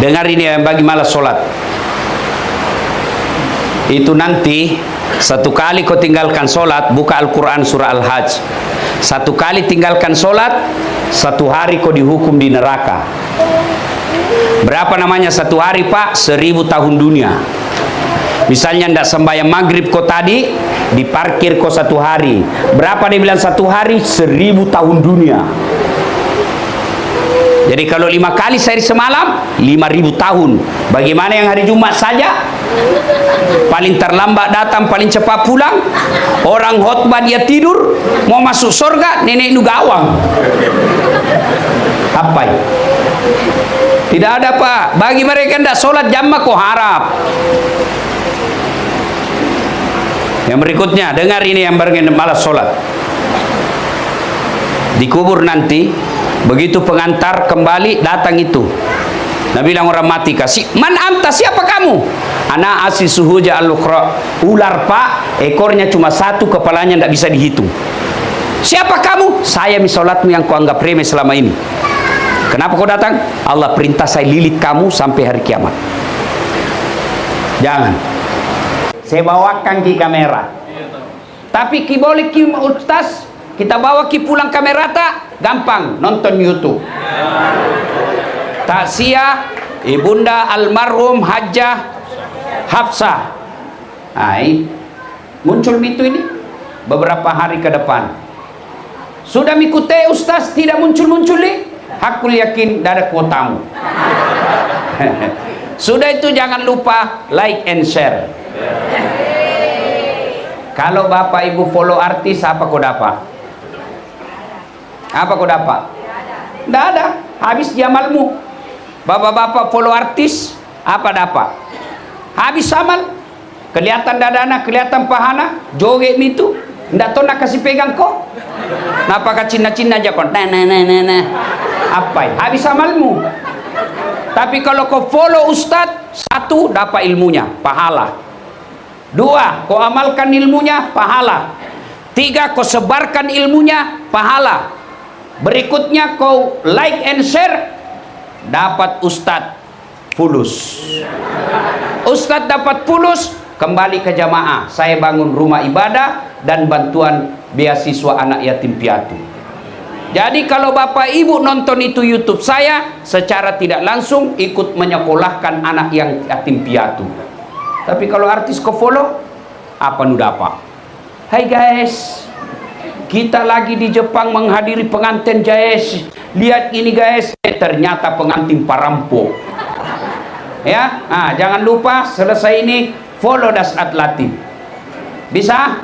Dengar ini yang bagi malas sholat. Itu nanti satu kali kau tinggalkan sholat, buka Al-Quran surah Al-Hajj. Satu kali tinggalkan sholat, satu hari kau dihukum di neraka. Berapa namanya satu hari, Pak? 1000 tahun dunia. Misalnya ndak sembahyang maghrib kau tadi, diparkir kau satu hari. Berapa dia bilang satu hari? 1000 tahun dunia. Jadi kalau 5 kali sehari semalam, 5000 tahun. Bagaimana yang hari Jumat saja? Paling terlambat datang, paling cepat pulang. Orang khotbah dia tidur, mau masuk surga, nenek nu gawang. Apa ya? Tidak ada, Pak. Bagi mereka tidak sholat jamaah kok harap. Yang berikutnya, dengar ini yang malas sholat. Dikubur nanti, begitu pengantar kembali datang itu. Nabi bilang orang mati kasih, man anta, siapa kamu? Ana asi suhuja al-ukhra. Ular, Pak, ekornya cuma satu, kepalanya tidak bisa dihitung. Siapa kamu? Saya misolatmu yang kau anggap remeh selama ini. Kenapa kau datang? Allah perintah saya lilit kamu sampai hari kiamat. Jangan. Saya bawakan ki kamera. Tapi ki boleh ki ustaz, kita bawa ki pulang kamera tak? Gampang, nonton YouTube. Takziah Ibunda almarhum Hajjah Hafsah. Muncul itu ini beberapa hari ke depan. Sudah mengikuti ustaz tidak muncul-muncul nih? Hakul yakin tidak ada kuotamu. Sudah itu jangan lupa like and share. Kalau bapak ibu follow artis, apa kau dapat? Apa kau dapat? Tidak ada, habis jamalmu. Bapak-bapak follow artis, apa dapat? Habis amal. Kelihatan dadana, kelihatan pahana, joget itu. Tidak tahu nak kasih pegang kau. Napakah cina-cina aja kau? Nah. Apa? Habis amalmu. Tapi kalau kau follow ustadz, 1 dapat ilmunya, pahala. 2 kau amalkan ilmunya, pahala. 3 kau sebarkan ilmunya, pahala. Berikutnya kau like and share, dapat ustadz fulus. Ustadz dapat fulus, kembali ke jamaah. Saya bangun rumah ibadah dan bantuan beasiswa anak yatim piatu. Jadi kalau bapak ibu nonton itu YouTube saya, secara tidak langsung ikut menyekolahkan anak yang yatim piatu. Tapi kalau artis kau follow, apa nu dapat? Hai guys, kita lagi di Jepang menghadiri pengantin guys. Lihat ini guys, ternyata pengantin parampok. Ya, jangan lupa selesai ini follow Dasat Latif. Bisa?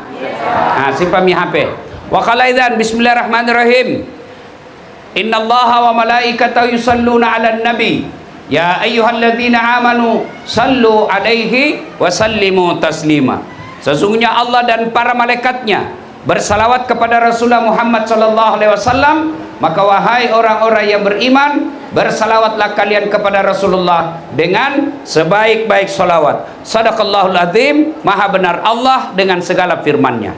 Simpan mi HP. Wa qalaidan bismillahirrahmanirrahim. Innallaha wa malaikatahu yusalluna 'alan nabi. Ya ayyuhalladzina amanu sallu 'alaihi wa sallimu taslima. Sesungguhnya Allah dan para malaikatnya bersalawat kepada Rasulullah Muhammad sallallahu alaihi wasallam, maka wahai orang-orang yang beriman, bersalawatlah kalian kepada Rasulullah dengan sebaik-baik salawat. Sadaqallahul azim, maha benar Allah dengan segala firman-Nya.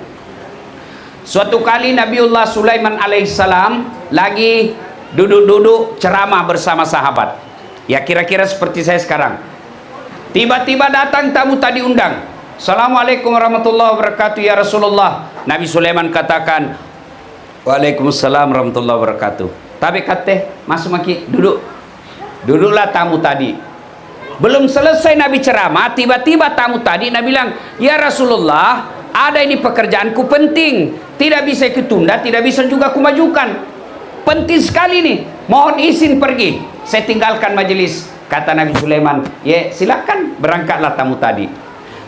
Suatu kali Nabiullah Sulaiman alaihissalam lagi duduk-duduk ceramah bersama sahabat. Ya kira-kira seperti saya sekarang. Tiba-tiba datang tamu tadi undang. Assalamualaikum warahmatullahi wabarakatuh ya Rasulullah. Nabi Sulaiman katakan, Waalaikumsalam warahmatullahi wabarakatuh. Tapi kata, masuk maki, duduk. Duduklah tamu tadi. Belum selesai Nabi ceramah, tiba-tiba tamu tadi Nabi bilang, ya Rasulullah, ada ini pekerjaanku penting, tidak bisa ketunda, tidak bisa juga kumajukan. Penting sekali nih, mohon izin pergi. Saya tinggalkan majelis. Kata Nabi Sulaiman, ya silakan berangkatlah tamu tadi.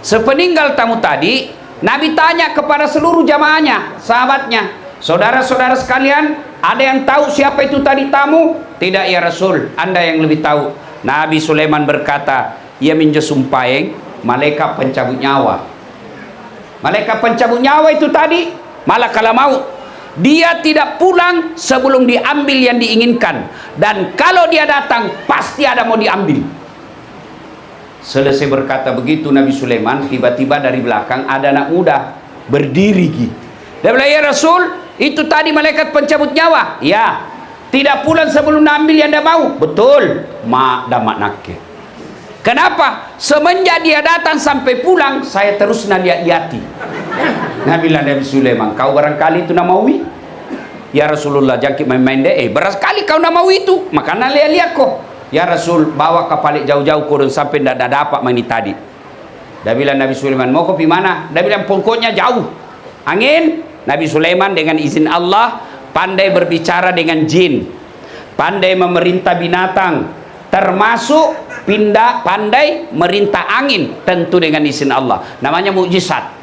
Sepeninggal tamu tadi, Nabi tanya kepada seluruh jamaahnya, sahabatnya, saudara-saudara sekalian, ada yang tahu siapa itu tadi tamu? Tidak ya Rasul, Anda yang lebih tahu. Nabi Sulaiman berkata, ia minjesumpaeng malaikat pencabut nyawa. Malaikat pencabut nyawa itu tadi malakal maut. Dia tidak pulang sebelum diambil yang diinginkan, dan kalau dia datang pasti ada mau diambil. Selesai berkata begitu Nabi Sulaiman, tiba-tiba dari belakang ada anak muda berdiri gitu. Dia bilang, ya Rasul, itu tadi malaikat pencabut nyawa. Ya. Tidak pulang sebelum ambil yang dah mau. Betul. Mak damat nakir. Kenapa? Semenjak dia datang sampai pulang, saya terus lihat-lihati. Nabi Sulaiman, kau barangkali itu namawi? Ya Rasulullah, jangan main-main deh. Barangkali kau namawi itu, makanya lihat-lihat kok. Ya Rasul, bawa kapal jauh-jauh kurun sampai tidak dapat main tadi. Dia bilang Nabi Sulaiman, mau kopi mana? Dia bilang pokoknya jauh. Angin. Nabi Sulaiman dengan izin Allah pandai berbicara dengan jin, pandai memerintah binatang, termasuk pandai merintah angin, tentu dengan izin Allah. Namanya mukjizat.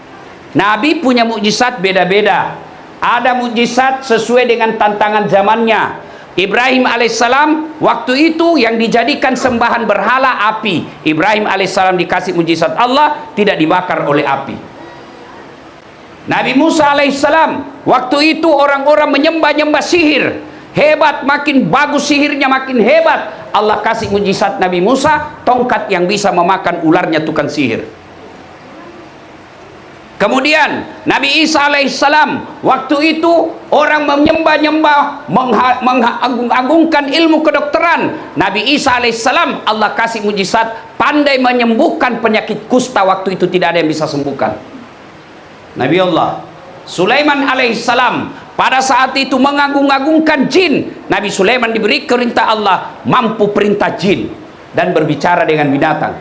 Nabi punya mukjizat beda-beda. Ada mukjizat sesuai dengan tantangan zamannya. Ibrahim alaihissalam waktu itu yang dijadikan sembahan berhala api. Ibrahim alaihissalam dikasih mukjizat Allah, tidak dibakar oleh api. Nabi Musa alaihissalam waktu itu orang-orang menyembah-nyembah sihir. Hebat, makin bagus sihirnya makin hebat. Allah kasih mujizat Nabi Musa, tongkat yang bisa memakan ularnya tukang sihir. Kemudian Nabi Isa alaihissalam waktu itu orang menyembah-nyembah, mengagung-agungkan ilmu kedokteran. Nabi Isa alaihissalam Allah kasih mujizat pandai menyembuhkan penyakit kusta, waktu itu tidak ada yang bisa sembuhkan. Nabi Allah Sulaiman alaihissalam pada saat itu mengagung-agungkan jin. Nabi Sulaiman diberi perintah Allah, mampu perintah jin dan berbicara dengan binatang.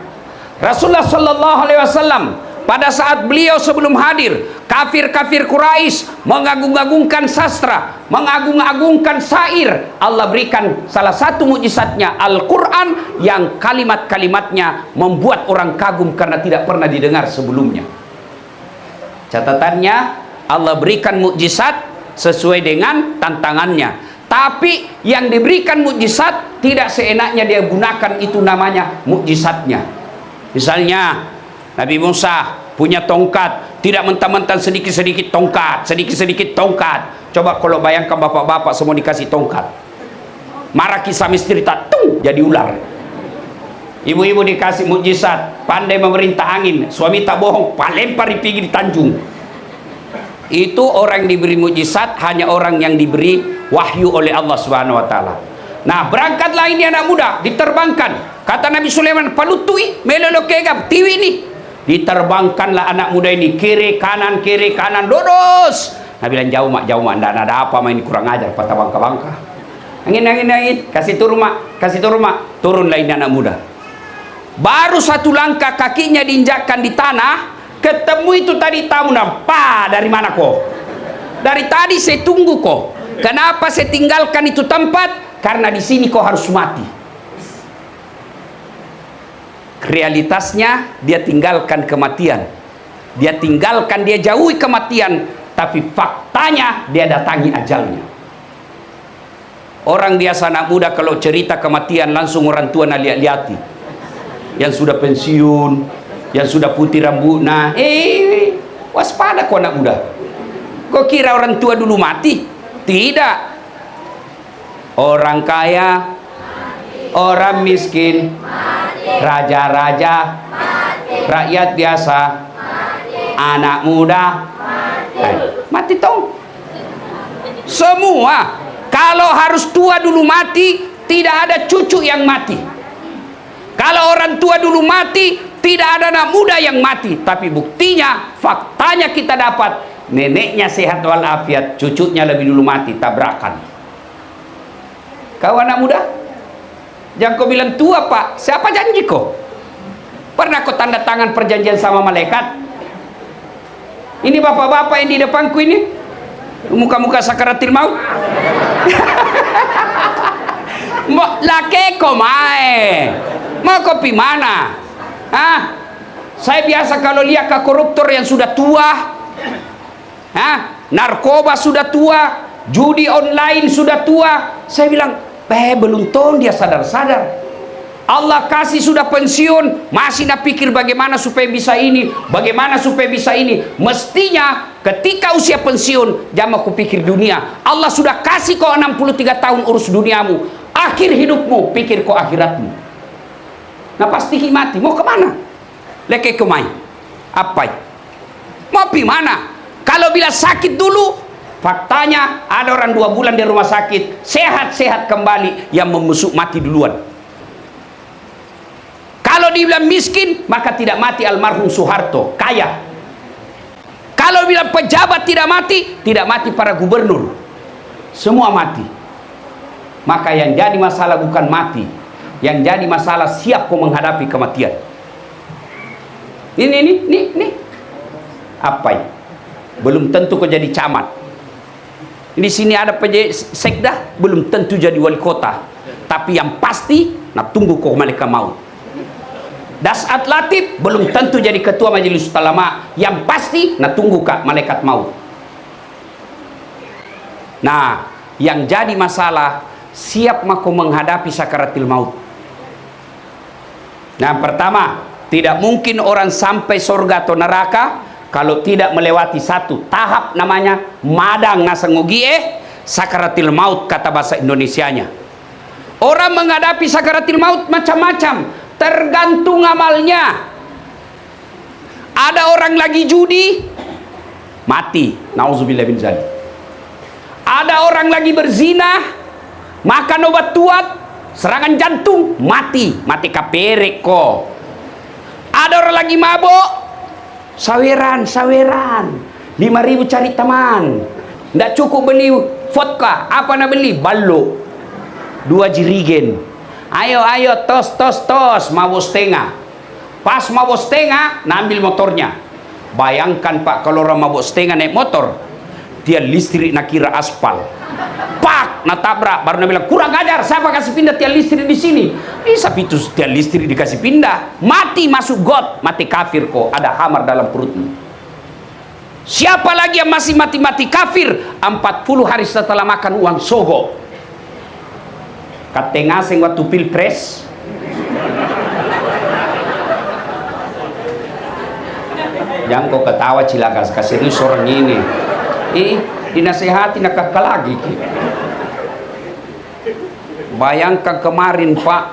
Rasulullah sallallahu alaihi wasallam pada saat beliau sebelum hadir, kafir-kafir Quraisy mengagung-agungkan sastra, mengagung-agungkan syair. Allah berikan salah satu mukjizatnya Al-Quran yang kalimat-kalimatnya membuat orang kagum karena tidak pernah didengar sebelumnya. Catatannya, Allah berikan mukjizat sesuai dengan tantangannya. Tapi yang diberikan mukjizat tidak seenaknya dia gunakan, itu namanya mukjizatnya. Misalnya Nabi Musa punya tongkat, tidak mentah-mentah sedikit-sedikit tongkat, sedikit-sedikit tongkat. Coba kalau bayangkan bapak-bapak semua dikasih tongkat, marah kisah misteri tak jadi ular. Ibu-ibu dikasih mukjizat, pandai memerintah angin, suami tak bohong, lempar di pinggir Tanjung. Itu orang diberi mukjizat hanya orang yang diberi wahyu oleh Allah Subhanahu wa taala. Nah, berangkatlah ini anak muda, diterbangkan. Kata Nabi Sulaiman, "Palutui melolokegam tiwi ini." Diterbangkanlah anak muda ini kiri kanan lurus. Nabi bilang, "Jauh mak, ndak ada apa main kurang ajar patah bangka-bangka." Angin, kasih turun mak, turunlah ini anak muda. Baru satu langkah kakinya diinjakkan di tanah, ketemu itu tadi tamu. Nampak dari mana kok? Dari tadi saya tunggu kok. Kenapa saya tinggalkan itu tempat? Karena di sini kok harus mati. Realitasnya dia tinggalkan kematian. Dia jauhi kematian, tapi faktanya dia datangi ajalnya. Orang biasa anak muda kalau cerita kematian langsung orang tua lihat-lihati. Yang sudah pensiun, yang sudah putih rambutnya, waspada kok anak muda. Kok kira orang tua dulu mati? Tidak. Orang kaya, orang miskin, raja-raja, rakyat biasa, anak muda, mati tong. Semua. Kalau harus tua dulu mati, tidak ada cucu yang mati. Kalau orang tua dulu mati, tidak ada anak muda yang mati. Tapi buktinya, faktanya kita dapat, neneknya sehat walafiat, cucunya lebih dulu mati, tabrakan. Kau anak muda, jangan kau bilang tua pak. Siapa janji kau? Pernah kau tanda tangan perjanjian sama malaikat? Ini bapak-bapak yang di depanku ini, muka-muka sakaratil maut. Laki kau mau kopi mana? Saya biasa kalau lihat ke koruptor yang sudah tua, narkoba sudah tua, judi online sudah tua, saya bilang, belum tahu dia sadar-sadar. Allah kasih sudah pensiun, masih nak pikir bagaimana supaya bisa ini, bagaimana supaya bisa ini. Mestinya ketika usia pensiun, jangan aku pikir dunia. Allah sudah kasih kau 63 tahun urus duniamu. Akhir hidupmu, pikir kau akhiratmu. Nah pasti mati, mau kemana? Leke kemai. Apa? Mau pergi mana? Kalau bila sakit dulu, Faktanya ada orang 2 bulan di rumah sakit, sehat-sehat kembali, yang membusuk mati duluan. Kalau dibilang miskin, maka tidak mati almarhum Soeharto, kaya. Kalau bilang pejabat tidak mati para gubernur, semua mati. Maka yang jadi masalah bukan mati, yang jadi masalah siap kau menghadapi kematian. Ini apa ini? Belum tentu kau jadi camat. Di sini ada sekda, belum tentu jadi wali kota. Tapi yang pasti, nak tunggu kau malaikat maut. Dasat Latif belum tentu jadi ketua majelis ulama. Yang pasti, nak tunggu kak malaikat maut. Nah, yang jadi masalah, siap kau menghadapi sakaratil maut. Nah, pertama, tidak mungkin orang sampai surga atau neraka kalau tidak melewati satu tahap, namanya madang ngasangogie sakaratil maut, kata bahasa Indonesianya. Orang menghadapi sakaratil maut macam-macam, tergantung amalnya. Ada orang lagi judi, mati, nauzubillah bin zalik. Ada orang lagi berzina, makan obat tuat, serangan jantung, mati kaperek kok. Ada orang lagi mabok, saweran 5.000 cari teman, ndak cukup beli vodka, apa nak beli? Ballo 2 jirigen. Ayo tos mabok setengah. Pas mabok setengah, nak ambil motornya. Bayangkan pak, kalau orang mabok setengah naik motor, dia listrik nak kira aspal, pak nak tabrak, baru nak bilang kurang ajar, siapa kasih pindah tiang listrik di sini? Bisa itu tiang listrik dikasih pindah, mati masuk got, mati kafir kok, ada hamar dalam perutmu. Siapa lagi yang masih mati kafir? 40 hari setelah makan uang sogo. Kateng asing waktu pilpres, jangan kau ketawa cilaka, serius orang ini. Dinasehati nak kakak lagi. Bayangkan kemarin pak,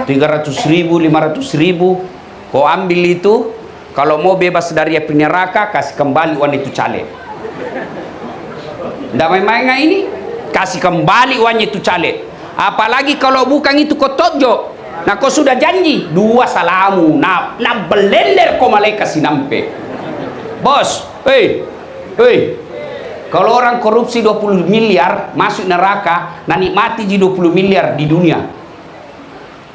300.000, 500.000 kau ambil itu, kalau mau bebas dari api neraka, kasih kembali uang itu caleg. Tidak main-main ini, kasih kembali uangnya itu caleg. Apalagi kalau bukan itu kau tojo, nah kau sudah janji 2 salamu, nah belender kau malaikat sinampe. Bos, kalau orang korupsi 20 miliar masuk neraka, nah nikmati di 20 miliar di dunia.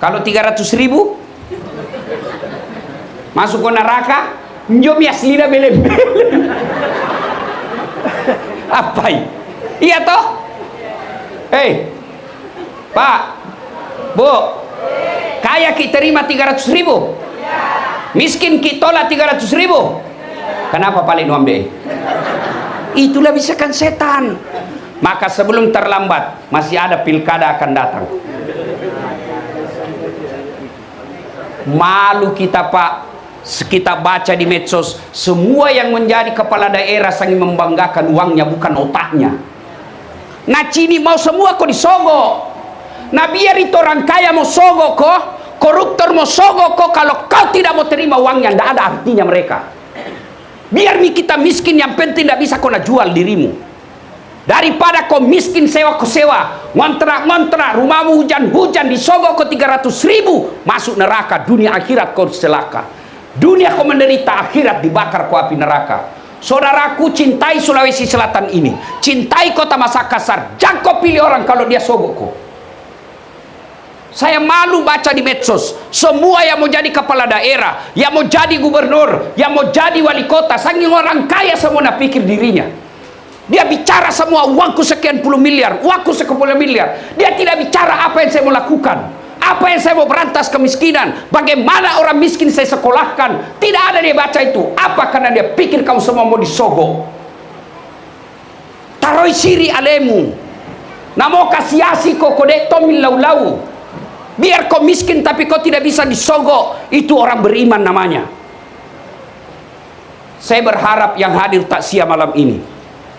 Kalau 300.000 masuk ke neraka, njom yaslina bele-bele. Apa ini? Iya toh? Pak, Bu, kaya kita terima 300.000, miskin kita tolak 300.000. Kenapa paling nuambe? Itulah bisikan setan. Maka sebelum terlambat, masih ada pilkada akan datang. Malu kita pak, kita baca di medsos, semua yang menjadi kepala daerah sangat membanggakan uangnya, bukan otaknya. Nah cini mau semua kok disogok. Nah biar itu orang kaya mau sogok kok, koruptor mau sogok kok, kalau kau tidak mau terima uangnya, tidak ada artinya mereka. Biar kita miskin, yang penting tidak bisa kau jual dirimu. Daripada kau miskin sewa ke sewa, ngontrak, rumahmu hujan-hujan, disogok ke 300.000, masuk neraka, dunia akhirat kau celaka. Dunia kau menderita, akhirat dibakar kau api neraka. Saudaraku, cintai Sulawesi Selatan ini, cintai kota Makassar, jangan kau pilih orang kalau dia sogok kau. Saya malu baca di medsos, semua yang mau jadi kepala daerah, yang mau jadi gubernur, yang mau jadi wali kota, saking orang kaya semua nak pikir dirinya. Dia bicara semua, uangku sekian puluh miliar, uangku sekian puluh miliar. Dia tidak bicara apa yang saya mau lakukan, apa yang saya mau berantas kemiskinan, bagaimana orang miskin saya sekolahkan. Tidak ada dia baca itu. Apa? Karena dia pikir kamu semua mau disogok. Taroi siri alemu, namo kasiasi kok tomil lau-lau. Biar kau miskin tapi kau tidak bisa disogok, itu orang beriman namanya. Saya berharap yang hadir takziah malam ini,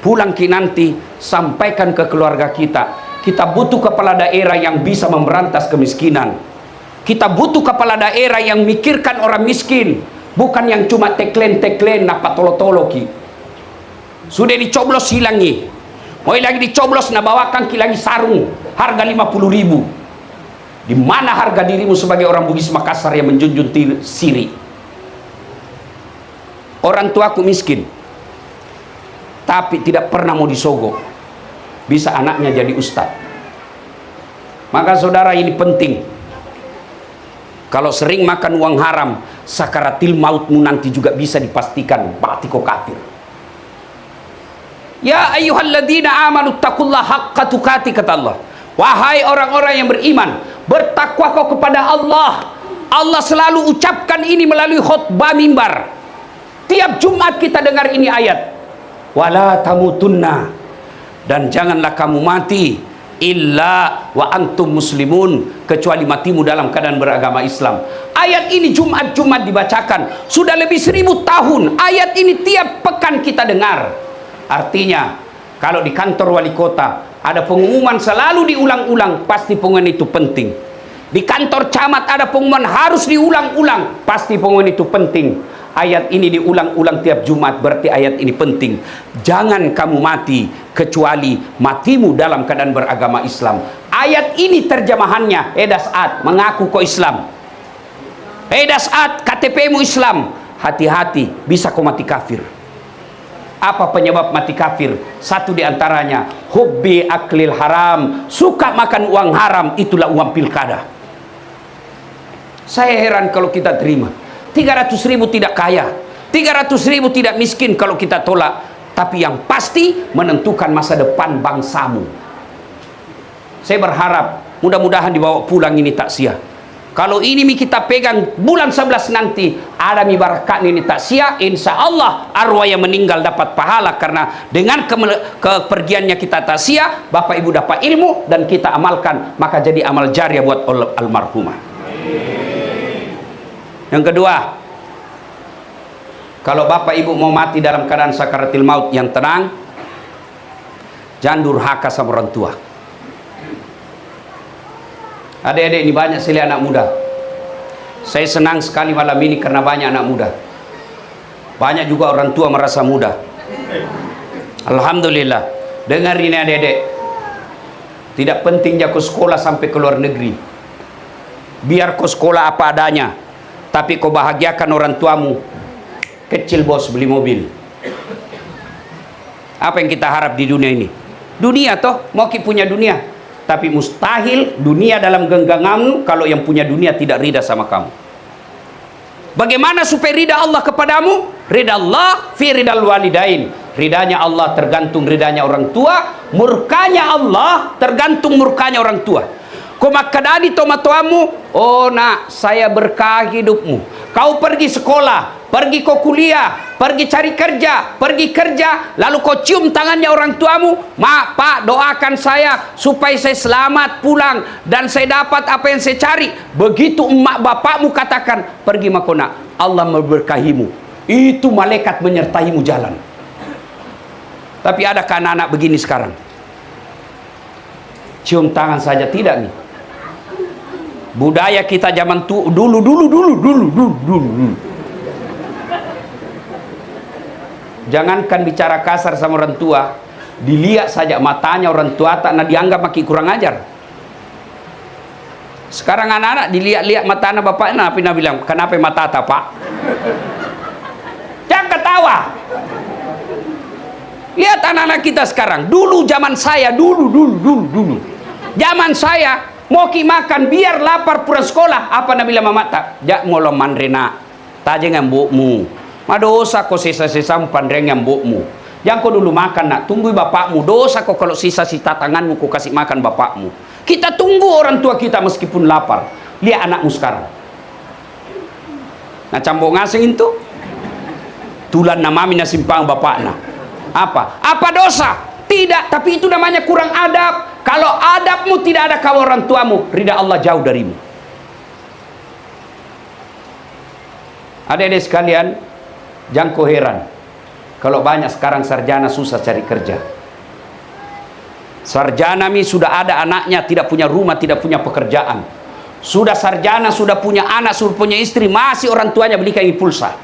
pulang nanti sampaikan ke keluarga kita, kita butuh kepala daerah yang bisa memberantas kemiskinan. Kita butuh kepala daerah yang mikirkan orang miskin, bukan yang cuma teklen-teklen napa tolo-tolo ki. Sudah dicoblos hilangi. Mau lagi dicoblos na bawakan ki lagi sarung harga 50.000. Di mana harga dirimu sebagai orang Bugis Makassar yang menjunjung siri? Orang tuaku miskin, tapi tidak pernah mau disogok. Bisa anaknya jadi ustadz. Maka saudara, ini penting. Kalau sering makan uang haram, sakaratil mautmu nanti juga bisa dipastikan mati kau kafir. Ya ayyuhalladzina amanu taqullaha haqqa tuqatih, kata Allah. Wahai orang-orang yang beriman, bertakwa kau kepada Allah. Allah selalu ucapkan ini melalui khutbah mimbar. Tiap Jumat kita dengar ini ayat. Wala tamutunna, dan janganlah kamu mati illa wa antum muslimun, kecuali matimu dalam keadaan beragama Islam. Ayat ini Jumat-Jumat dibacakan. Sudah lebih 1000 tahun ayat ini tiap pekan kita dengar. Artinya kalau di kantor wali kota ada pengumuman selalu diulang-ulang, pasti pengumuman itu penting. Di kantor camat ada pengumuman harus diulang-ulang, pasti pengumuman itu penting. Ayat ini diulang-ulang tiap Jumat, berarti ayat ini penting. Jangan kamu mati kecuali matimu dalam keadaan beragama Islam. Ayat ini terjemahannya, Saat mengaku kau Islam. Saat KTP-mu Islam, hati-hati bisa kau mati kafir. Apa penyebab mati kafir? Satu diantaranya hubbi aklil haram, suka makan uang haram, itulah uang pilkada. Saya heran kalau kita terima 300.000 tidak kaya, 300.000 tidak miskin kalau kita tolak. Tapi yang pasti menentukan masa depan bangsamu. Saya berharap mudah-mudahan dibawa pulang ini takziah. Kalau ini kita pegang bulan 11 nanti ada barakat ini takziah, insya Allah arwah yang meninggal dapat pahala, karena dengan kepergiannya kita takziah, bapak ibu dapat ilmu dan kita amalkan, maka jadi amal jariah buat almarhumah. Yang kedua, kalau bapak ibu mau mati dalam keadaan sakaratil maut yang tenang, jangan durhaka sama orang tua. Adik-adik ini banyak sekali anak muda. Saya senang sekali malam ini karena banyak anak muda. Banyak juga orang tua merasa muda. Alhamdulillah. Dengar ini adik-adik. Tidak penting kau sekolah sampai ke luar negeri. Biar kau sekolah apa adanya, tapi kau bahagiakan orang tuamu. Kecil bos beli mobil. Apa yang kita harap di dunia ini? Dunia toh, mau kita punya dunia. Tapi mustahil dunia dalam genggamanmu kalau yang punya dunia tidak rida sama kamu. Bagaimana supaya rida Allah kepadamu? Rida Allah fi ridal walidain. Ridanya Allah tergantung ridanya orang tua, murkanya Allah tergantung murkanya orang tua. Kau makadani tomatoamu, oh nak, saya berkah hidupmu. Kau pergi sekolah, pergi kau kuliah, pergi cari kerja, pergi kerja, lalu kau cium tangannya orang tuamu, mak, pak, doakan saya supaya saya selamat pulang dan saya dapat apa yang saya cari. Begitu emak bapakmu katakan, pergi makona, Allah memberkahimu. Itu malaikat menyertaimu jalan. Tapi adakah anak-anak begini sekarang? Cium tangan saja tidak nih. Budaya kita zaman dulu. Jangankan bicara kasar sama orang tua, dilihat saja matanya orang tua tak nak dianggap makin kurang ajar. Sekarang anak-anak dilihat-lihat mata anak bapaknya, apa bilang, kenapa mata tak pak? Jangan ketawa. Lihat anak-anak kita sekarang. Dulu zaman saya, dulu. Zaman saya mau ki makan biar lapar pulang sekolah, apa nak bilang mama tak? Jak molom mandrena, tak jangan bukmu. Madosa kau sisa-sisa pandreng yang bukmu. Jangan kau dulu makan nak, tunggu bapakmu. Dosa kau kalau sisa-sisa tanganmu kau kasih makan bapakmu. Kita tunggu orang tua kita meskipun lapar. Lihat anakmu sekarang. Nah cambok ngasing itu. Tulan namami na simpang bapakna. Apa dosa? Tidak, tapi itu namanya kurang adab. Kalau adabmu tidak ada kau orang tuamu, ridha Allah jauh darimu. Adik-adik sekalian, jangan kau heran kalau banyak sekarang sarjana susah cari kerja. Sarjana sudah ada anaknya, tidak punya rumah, tidak punya pekerjaan. Sudah sarjana, sudah punya anak, sudah punya istri, masih orang tuanya belikan pulsa.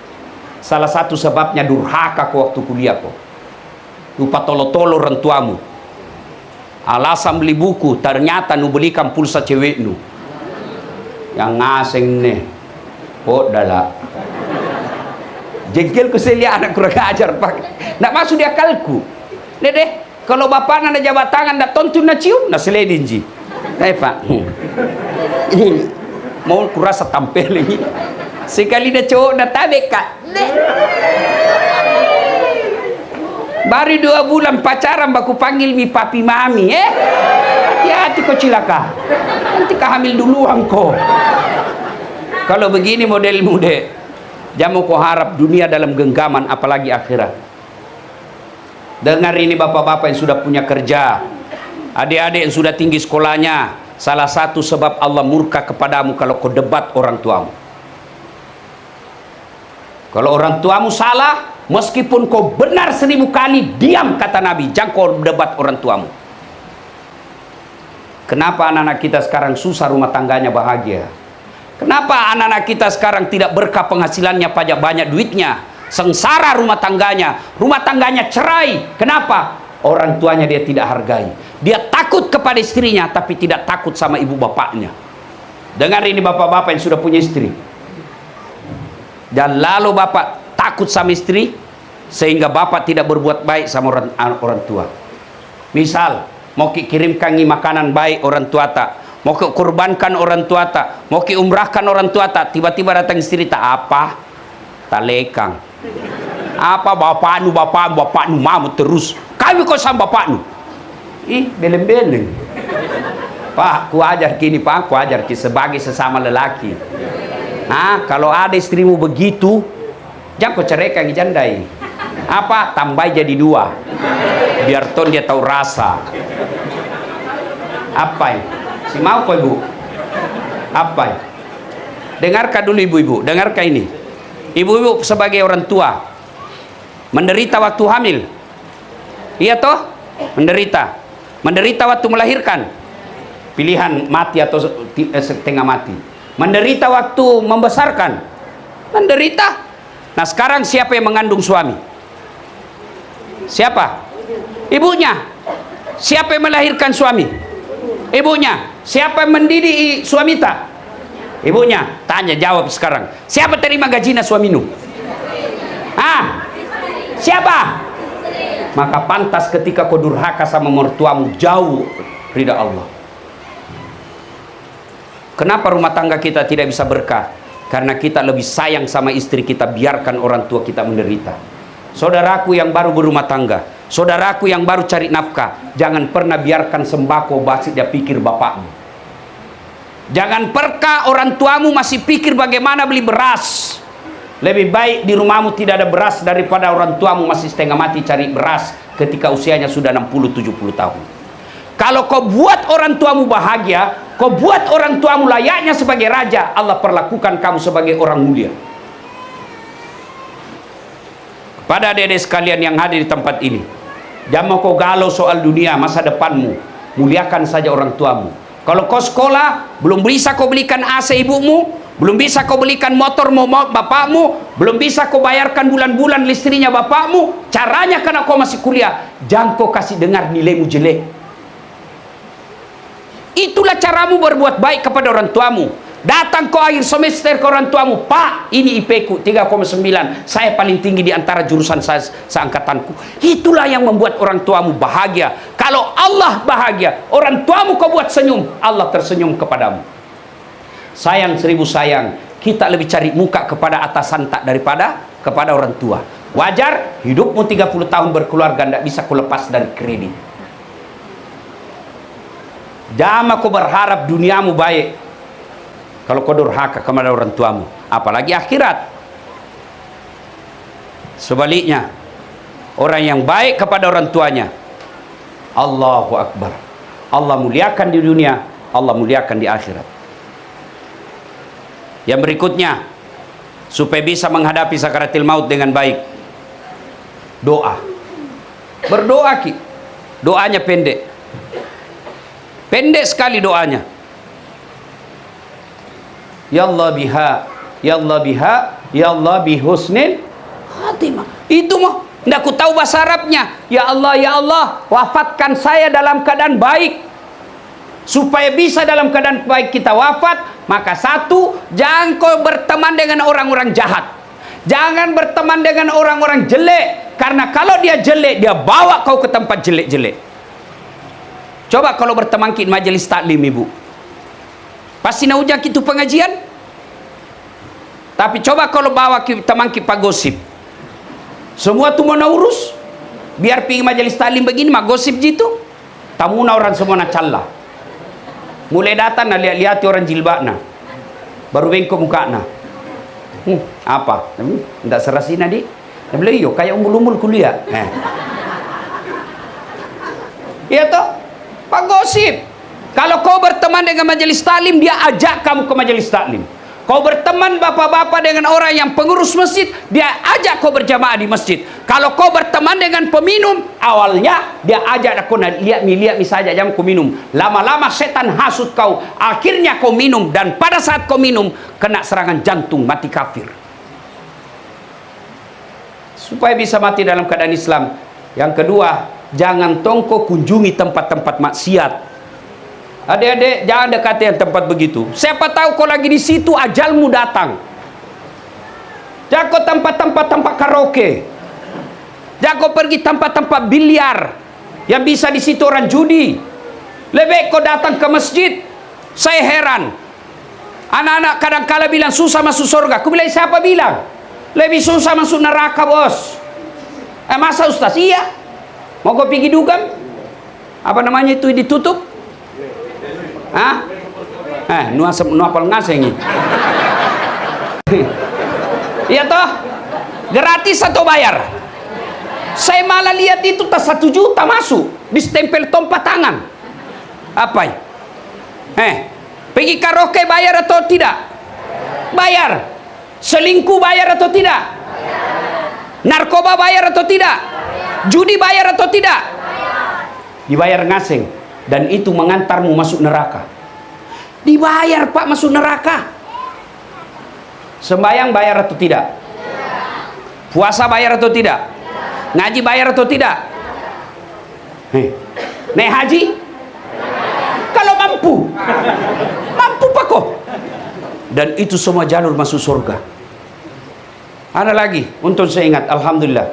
Salah satu sebabnya durhaka kau waktu kuliah kau. lupa tolo-tolo orang tuamu. Alasan beli buku, ternyata nu belikan pulsa cewek nu. Yang ngaseng nih. Oh, dala. Jengkel ku saya anak kurang ajar pak. Nak masuk di akalku. Deh, kalau bapak nanda jabat tangan, nak tontun, nak cium, nak seledin ji. Pak. Mau kurasa tampil lagi. Sekali dah cowok dah tabek kak. Baru 2 bulan pacaran baku panggil mi papi mami hati-hati kau cilaka. Nanti kau hamil duluan kau. Kalau begini modelmu dek, jamu kau harap dunia dalam genggaman apalagi akhirat. Dengar ini bapak-bapak yang sudah punya kerja, adik-adik yang sudah tinggi sekolahnya, salah satu sebab Allah murka kepadamu kalau kau debat orang tuamu. Kalau orang tuamu salah, meskipun kau benar 1000 kali, diam kata Nabi, jangan kau debat orang tuamu. Kenapa anak-anak kita sekarang susah rumah tangganya bahagia? Kenapa anak-anak kita sekarang tidak berkah penghasilannya, pajak banyak duitnya, sengsara rumah tangganya cerai? Kenapa? Orang tuanya dia tidak hargai. Dia takut kepada istrinya, tapi tidak takut sama ibu bapaknya. Dengar ini bapak-bapak yang sudah punya istri. Dan lalu bapak takut sama istri, sehingga bapak tidak berbuat baik sama orang tua. Misal, mau kirimkan makanan baik orang tua tak, mau kurbankan orang tua tak, mau umrahkan orang tua tak, tiba-tiba datang istri tak apa, tak lekang. Apa bapaknu mamu terus, kami kok sama bapaknu. Beleng-beleng. Pak, ku ajar kini pak, ku ajar kini sebagai sesama lelaki. Nah, kalau ada istrimu begitu, jangan kau ceraikan jandai. Apa? Tambah jadi 2. Biar ton dia tahu rasa. Apa? Si mau kau ibu? Apa? Dengarkan dulu ibu-ibu, dengarkan ini. Ibu-ibu sebagai orang tua menderita waktu hamil. Iya toh? Menderita waktu melahirkan. Pilihan mati atau setengah mati. Menderita waktu membesarkan. Menderita. Nah sekarang siapa yang mengandung suami? Siapa? Ibunya. Siapa yang melahirkan suami? Ibunya. Siapa yang mendidik suami tak? Ibunya. Tanya jawab sekarang. Siapa terima gajinya suaminu? Siapa? Maka pantas ketika kau durhaka sama mertuamu, jauh ridha Allah. Kenapa rumah tangga kita tidak bisa berkah? Karena kita lebih sayang sama istri kita, biarkan orang tua kita menderita. Saudaraku yang baru berumah tangga, saudaraku yang baru cari nafkah, jangan pernah biarkan sembako basi dia pikir bapakmu. Jangan pernah orang tuamu masih pikir bagaimana beli beras. Lebih baik di rumahmu tidak ada beras daripada orang tuamu masih setengah mati cari beras ketika usianya sudah 60-70 tahun. Kalau kau buat orang tuamu bahagia, kau buat orang tuamu layaknya sebagai raja, Allah perlakukan kamu sebagai orang mulia. Pada adik-adik sekalian yang hadir di tempat ini, jangan kau galau soal dunia, masa depanmu. Muliakan saja orang tuamu. Kalau kau sekolah, belum bisa kau belikan AC ibumu, belum bisa kau belikan motor bapakmu, belum bisa kau bayarkan bulan-bulan listrinya bapakmu, caranya karena kau masih kuliah, jangan kau kasih dengar nilaimu jelek. Itulah caramu berbuat baik kepada orang tuamu. Datang kau akhir semester ke orang tuamu, Pak, ini IP ku 3,9, saya paling tinggi di antara jurusan saya seangkatanku. Itulah yang membuat orang tuamu bahagia. Kalau Allah bahagia, orang tuamu kau buat senyum, Allah tersenyum kepadamu. Sayang 1000 sayang, kita lebih cari muka kepada atasan tak daripada kepada orang tua. Wajar, hidupmu 30 tahun berkeluarga, tidak bisa kau lepas dari kredit. Jangan kau berharap duniamu baik kalau kau durhaka kepada orang tuamu, apalagi akhirat. Sebaliknya, orang yang baik kepada orang tuanya, Allahu Akbar, Allah muliakan di dunia, Allah muliakan di akhirat. Yang berikutnya, supaya bisa menghadapi sakaratil maut dengan baik, doa. Berdoa ki, doanya pendek. Pendek sekali doanya. Ya Allah biha, ya Allah biha, ya Allah bihusnil khatimah. Itu mah Nggak ku tahu bahasa Arabnya. Ya Allah, wafatkan saya dalam keadaan baik. Supaya bisa dalam keadaan baik kita wafat, maka satu, jangan kau berteman dengan orang-orang jahat. Jangan berteman dengan orang-orang jelek. Karena kalau dia jelek, dia bawa kau ke tempat jelek-jelek. Coba kalau berteman di majelis taklim, ibu, pasti nak ujak itu pengajian. Tapi coba kalau bawa teman kita gosip, semua tu mau urus. Biar pergi majelis taklim begini mah gosip gitu. Tamuna orang semua nak calla. Mulai datang nak lihat orang jilbab na, baru bengkok muka na. Apa? Tidak serasi nadi. Dia bilang, iyo kayak umul-umul kuliah. Iya toh? Pak gosip. Kalau kau berteman dengan majelis taklim, dia ajak kamu ke majelis taklim. Kau berteman bapak-bapak dengan orang yang pengurus masjid, dia ajak kau berjamaah di masjid. Kalau kau berteman dengan peminum, awalnya dia ajak kau lihat saja jangan kau minum. Lama-lama setan hasut kau, akhirnya kau minum, dan pada saat kau minum kena serangan jantung, mati kafir. Supaya bisa mati dalam keadaan Islam. Yang kedua, jangan tongko kunjungi tempat-tempat maksiat. Adik-adik, jangan dekati yang tempat begitu. Siapa tahu kau lagi di situ, ajalmu datang. Jangan kau tempat karaoke. Jangan kau pergi tempat-tempat biliar yang bisa di situ orang judi. Lebih kau datang ke masjid. Saya heran. Anak-anak kadang-kala bilang susah masuk surga. Aku bilang, siapa bilang? Lebih susah masuk neraka, bos. Masa Ustaz? Iya. Mau kau pergi dugam? Apa namanya itu ditutup? Hah? Nuapal ngaseng. Iya toh? Gratis atau bayar? Saya malah lihat itu tas 1 juta masuk, distempel tompa tangan. Apa? Pergi karaoke bayar atau tidak? Bayar. Selingkuh bayar atau tidak? Narkoba bayar atau tidak? Judi bayar atau tidak? Dibayar ngaseng. Dan itu mengantarmu masuk neraka. Dibayar Pak masuk neraka. Sembayang bayar atau tidak? Puasa bayar atau tidak? Ngaji bayar atau tidak? Naik haji? Kalau mampu. Mampu Pak kok. Dan itu semua jalur masuk surga. Ada lagi, untuk saya ingat, alhamdulillah.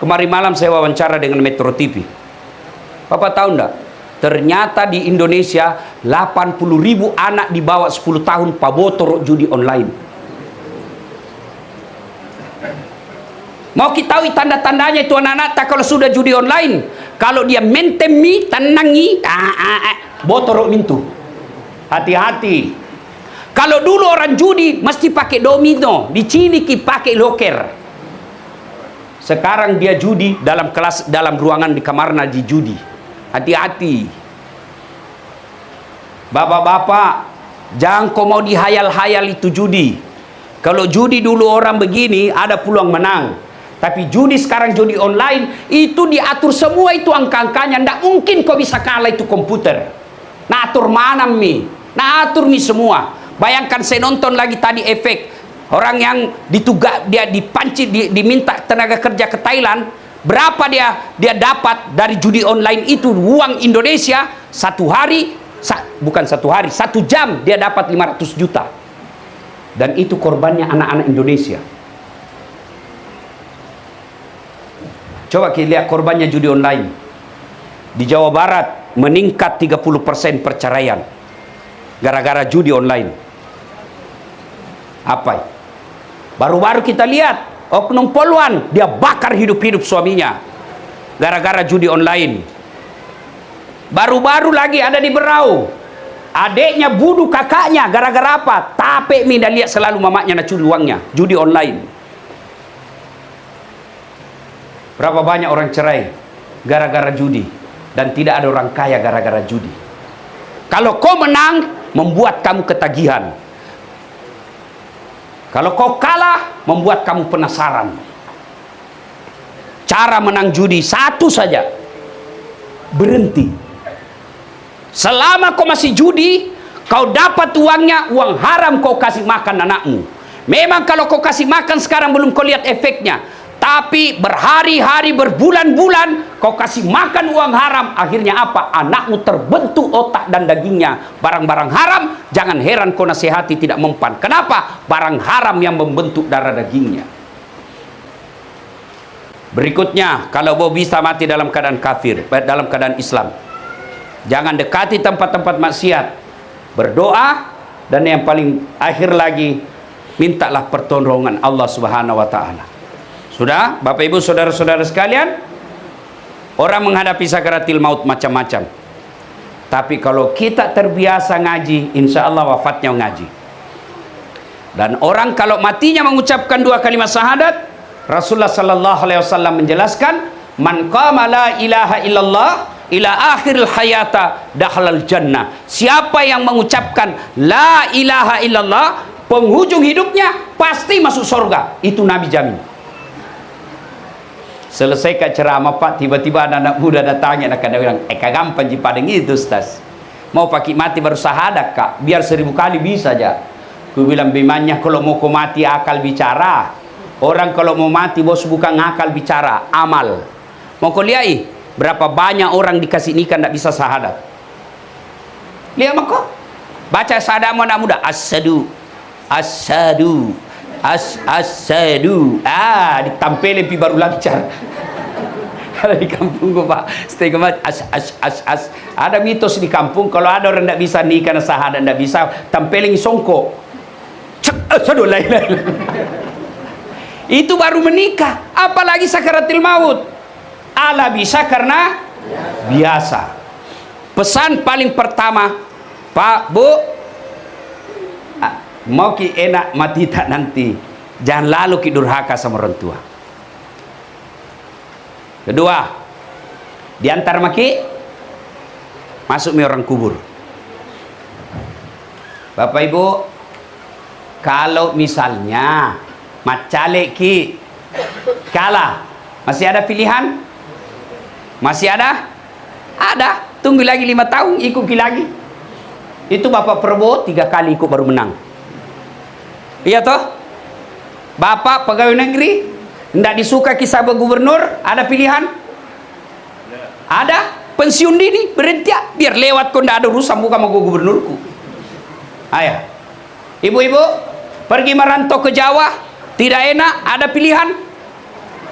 Kemarin malam saya wawancara dengan Metro TV. Bapak tahu enggak? Ternyata di Indonesia 80.000 anak di bawah 10 tahun pabotor judi online. Mau kita tahu tanda-tandanya itu anak-anak tak kalau sudah judi online. Kalau dia mentemi, tenangi, botor mintu. Hati-hati. Kalau dulu orang judi mesti pakai domino, di sini pakai loker. Sekarang dia judi dalam kelas, dalam ruangan di kamarnya di judi. Hati-hati. Bapak-bapak, jangan kau mau dihayal-hayal itu judi. Kalau judi dulu orang begini ada peluang menang. Tapi judi sekarang, judi online, itu diatur semua itu angka-angkanya. Tidak mungkin kau bisa kalah itu komputer. Nah atur mana mi? Nah atur mi semua. Bayangkan saya nonton lagi tadi efek. Orang yang dia dipanci, diminta tenaga kerja ke Thailand. Berapa dia dapat dari judi online itu uang Indonesia satu hari, bukan satu hari, 1 jam dia dapat 500 juta. Dan itu korbannya anak-anak Indonesia. Coba kita lihat korbannya judi online. Di Jawa Barat meningkat 30% perceraian gara-gara judi online. Apa? Baru-baru kita lihat oknum poluan dia bakar hidup-hidup suaminya gara-gara judi online. Baru-baru lagi ada di Berau, adiknya bunuh kakaknya gara-gara apa? Tapi minda lihat selalu mamanya nak curi uangnya judi online. Berapa banyak orang cerai gara-gara judi, dan tidak ada orang kaya gara-gara judi. Kalau kau menang membuat kamu ketagihan, kalau kau kalah membuat kamu penasaran. Cara menang judi satu saja, berhenti. Selama kau masih judi, kau dapat uangnya, uang haram kau kasih makan anakmu. Memang kalau kau kasih makan sekarang belum kau lihat efeknya, Tetapi berhari-hari, berbulan-bulan kau kasih makan uang haram, akhirnya apa? Anakmu terbentuk otak dan dagingnya barang-barang haram. Jangan heran kau nasihati tidak mempan. Kenapa? Barang haram yang membentuk darah dagingnya. Berikutnya, kalau kau bisa mati dalam keadaan kafir, dalam keadaan Islam, jangan dekati tempat-tempat maksiat. Berdoa, dan yang paling akhir lagi, mintalah pertolongan Allah Subhanahu wa taala. Sudah, Bapak Ibu, saudara-saudara sekalian, orang menghadapi sakaratil maut macam-macam. Tapi kalau kita terbiasa ngaji, insya Allah wafatnya ngaji. Dan orang kalau matinya mengucapkan 2 kalimat syahadat, Rasulullah sallallahu alaihi wasallam menjelaskan, man qama la ilaha illallah ila akhiril hayata dakhalal jannah. Siapa yang mengucapkan la ilaha illallah penghujung hidupnya pasti masuk surga. Itu Nabi jamin. Selesai ke ceramah Pak, tiba-tiba anak-anak muda datangnya, nak ada bilang, kagampang ji padeng itu Ustaz. Mau pakai mati baru syahadat Kak, biar 1000 kali bisa aja. Ku bilang, bimanya kalau mau kau mati akal bicara. Orang kalau mau mati bos bukan akal bicara, amal. Mau kau lihat berapa banyak orang dikasih nikah tidak bisa syahadat. Lihat mak kau. Baca syahadat anak muda, asyhadu asyhadu asyhadu. Ditampilin pi baru lancar. Kalau di kampung gua Pak, setengah ada mitos di kampung, kalau ada orang tidak bisa nikah dan syahadat tidak bisa, tampilin songkok. Asyhadu la ilaha illallah. Itu baru menikah, apalagi sakaratil maut. Ala bisa karena biasa. Pesan paling pertama, Pak, Bu, mau ki enak mati tak nanti, jangan lalu ki durhaka sama orang tua. Kedua, diantar maki masuk mi orang kubur. Bapak Ibu, kalau misalnya macalek ki kalah, masih ada pilihan? Masih ada? Ada. Tunggu lagi 5 tahun, ikut ki lagi. Itu Bapak Prabowo 3 kali ikut baru menang. Iya toh? Bapak pegawai negeri, tidak disuka kisah gubernur, ada pilihan? Ada. Pensiun dini, berhenti ya. Biar lewat kau tidak ada urusan, bukan mau gubernurku. Ayah. Ibu-ibu, pergi merantau ke Jawa, tidak enak, ada pilihan?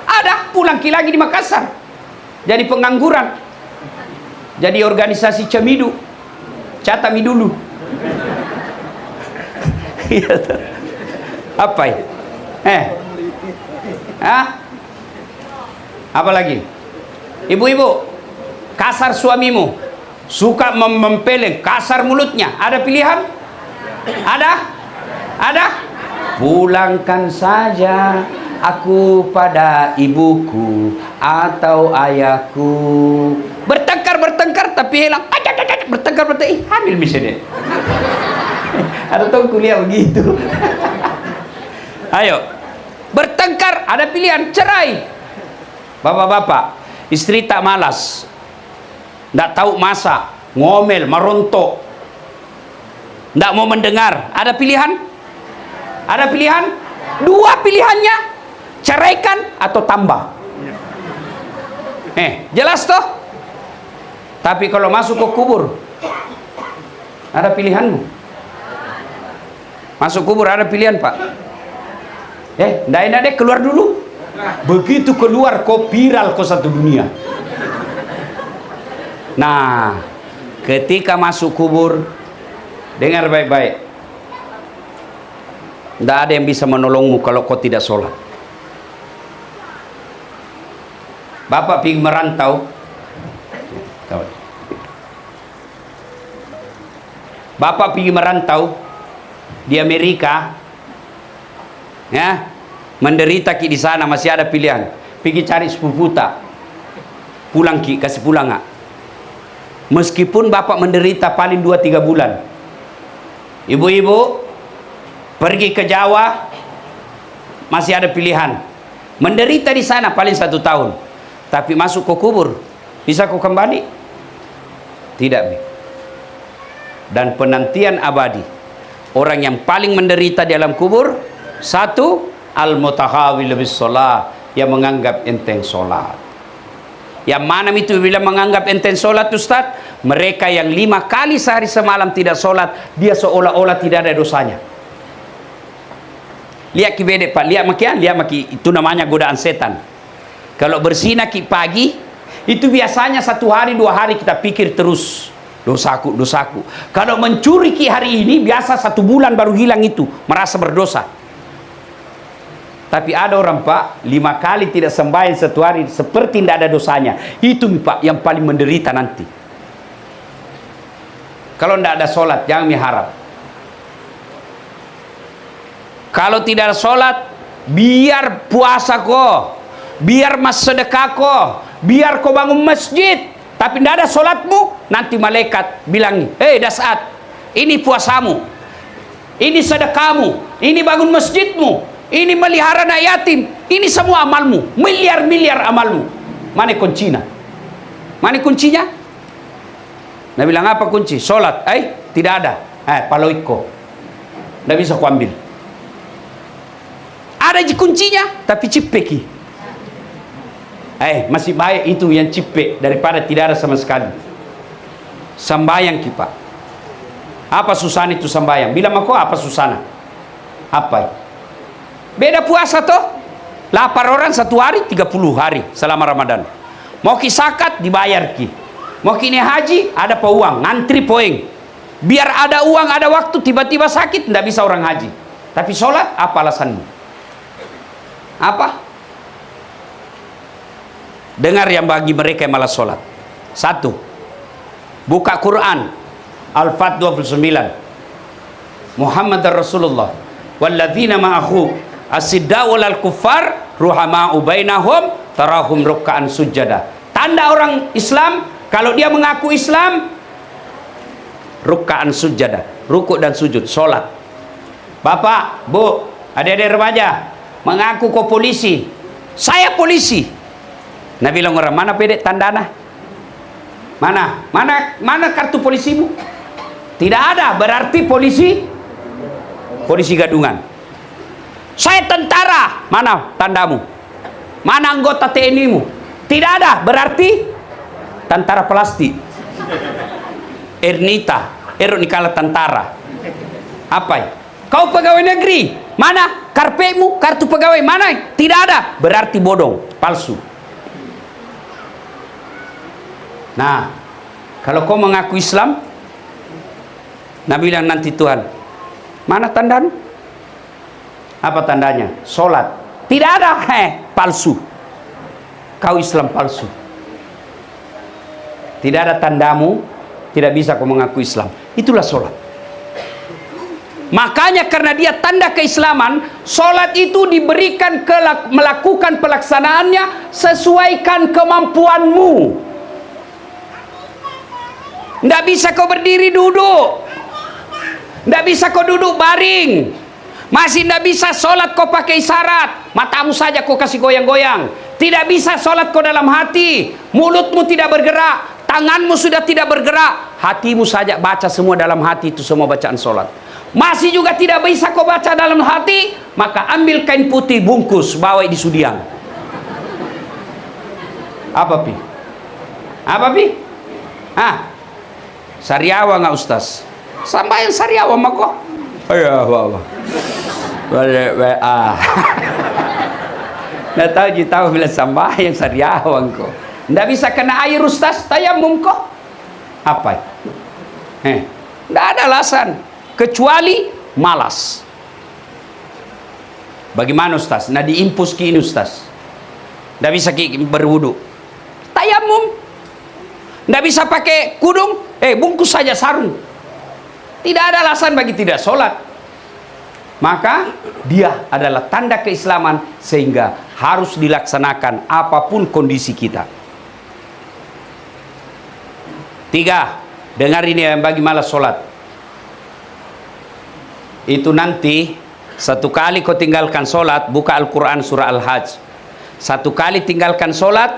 Ada, pulang lagi di Makassar. Jadi pengangguran. Jadi organisasi cemidu. Catami dulu. Apa ya? Apa lagi? Ibu-ibu, kasar suamimu, suka mempeleng, kasar mulutnya, ada pilihan? Ada? Ada? Pulangkan saja aku pada ibuku atau ayahku. Bertengkar tapi hilang. Bertengkar hamil misalnya. Ada tahu kuliah begitu. Ayo, bertengkar, ada pilihan, cerai. Bapak-bapak, istri tak malas, tidak tahu masak, ngomel, merontok, tidak mau mendengar, ada pilihan? Ada pilihan? 2 pilihannya, ceraikan atau tambah. Jelas toh? Tapi kalau masuk ke kubur, ada pilihanmu. Masuk kubur ada pilihan Pak. Ndak enak deh, keluar dulu. Begitu keluar kau viral kau satu dunia. Nah, ketika masuk kubur, dengar baik-baik. Tidak ada yang bisa menolongmu kalau kau tidak sholat. Bapak pergi merantau. Bapak pergi merantau di Amerika, ya, menderita ki di sana, masih ada pilihan. Pergi cari sepupu tak, pulang ki, kasih pulang nggak? Meskipun bapak menderita paling 2-3 bulan. Ibu-ibu, pergi ke Jawa, masih ada pilihan. Menderita di sana paling 1 tahun, tapi masuk ke kubur, bisa kau kembali? Tidak. Dan penantian abadi. Orang yang paling menderita di alam kubur, 1, al-mutahawil bis shalah, yang menganggap enteng sholat. Yang mana itu bila menganggap enteng sholat Ustaz? Mereka yang 5 kali sehari semalam tidak sholat, dia seolah-olah tidak ada dosanya. Lihat ki bede Pak, lihat maki, itu namanya godaan setan. Kalau berzina ki pagi, itu biasanya 1 hari 2 hari kita pikir terus, dosaku. Kalau mencuri ki hari ini, biasa 1 bulan baru hilang itu, merasa berdosa. Tapi ada orang Pak, 5 kali tidak sembahyang 1 hari, seperti tidak ada dosanya. Itu Pak yang paling menderita nanti. Kalau tidak ada sholat, jangan miharap. Kalau tidak ada sholat, biar puasa kok, biar mas sedekah kok, biar kau bangun masjid, tapi tidak ada sholatmu, nanti malaikat bilang, hei Dasat, ini puasamu, ini sedekahmu, ini bangun masjidmu, ini melihara anak yatim, ini semua amalmu, miliar-miliar amalmu. Mana kuncinya? Mana kuncinya? Nah bilang apa kunci? Sholat. Tidak ada. Paloiko. Tidak bisa ku ambil. Ada kuncinya, tapi cipeki. Masih baik itu yang cipek daripada tidak ada sama sekali. Sembayang kita. Apa susahnya itu sembayang? Bilang aku apa susahnya? Apa? Beda puasa toh. Lapar orang 1 hari 30 hari selama Ramadan. Mau ki zakat dibayar ki. Mau kini haji ada uang, ngantri poeng. Biar ada uang, ada waktu, tiba-tiba sakit tidak bisa orang haji. Tapi sholat apa alasanmu? Apa? Dengar yang bagi mereka yang malas sholat. 1. Buka Quran Al-Fat 29. Muhammad Rasulullah walladzina ma'ahu asidda'u lal kuffar ruhama'u bainahum tarahum ruk'an sujada. Tanda orang Islam kalau dia mengaku Islam, ruk'an sujada, rukuk dan sujud, sholat. Bapak, Bu, adik-adik remaja, mengaku kau polisi, saya polisi. Nabi bilang orang, mana pedek tandana? Mana kartu polisimu? Tidak ada, berarti polisi gadungan. Saya tentara, mana tandamu? Mana anggota TNI-mu? Tidak ada, berarti tentara plastik. Ernita, Nikala tentara. Apa? Kau pegawai negeri, mana karpetmu, kartu pegawai mana? Tidak ada, berarti bodong, palsu. Nah, kalau kau mengaku Islam, Nabi bilang nanti Tuhan, mana tandamu? Apa tandanya? Sholat. Tidak ada, palsu. Kau Islam palsu. Tidak ada tandamu, tidak bisa kau mengaku Islam. Itulah sholat. Makanya karena dia tanda keislaman, sholat itu diberikan melakukan pelaksanaannya sesuaikan kemampuanmu. Tidak bisa kau berdiri duduk, tidak bisa kau duduk baring, masih tidak bisa sholat kau pakai isyarat, matamu saja kau kasih goyang-goyang. Tidak bisa sholat kau dalam hati, mulutmu tidak bergerak, tanganmu sudah tidak bergerak, hatimu saja baca semua dalam hati, itu semua bacaan sholat. Masih juga tidak bisa kau baca dalam hati, maka ambil kain putih bungkus, bawa di sudiang. Apa pi? Apa pi? Sariawa nggak Ustaz? Sampai yang Sariawa mah kok? Ya, nggak tahu bila sampai yang Sariawa kok. Nggak bisa kena air Ustaz, tayamum kok? Apa? Nggak ada alasan kecuali malas. Bagaimana Ustaz? Nah diimpus ki ini Ustaz, nggak bisa ki berwudu, tayamum. Nggak bisa pakai kudung, bungkus saja sarung. Tidak ada alasan bagi tidak sholat. Maka dia adalah tanda keislaman, sehingga harus dilaksanakan apapun kondisi kita. 3, dengar ini yang bagi malas sholat. Itu nanti 1 kali kau tinggalkan sholat, buka Al-Quran surah Al-Hajj. 1 kali tinggalkan sholat,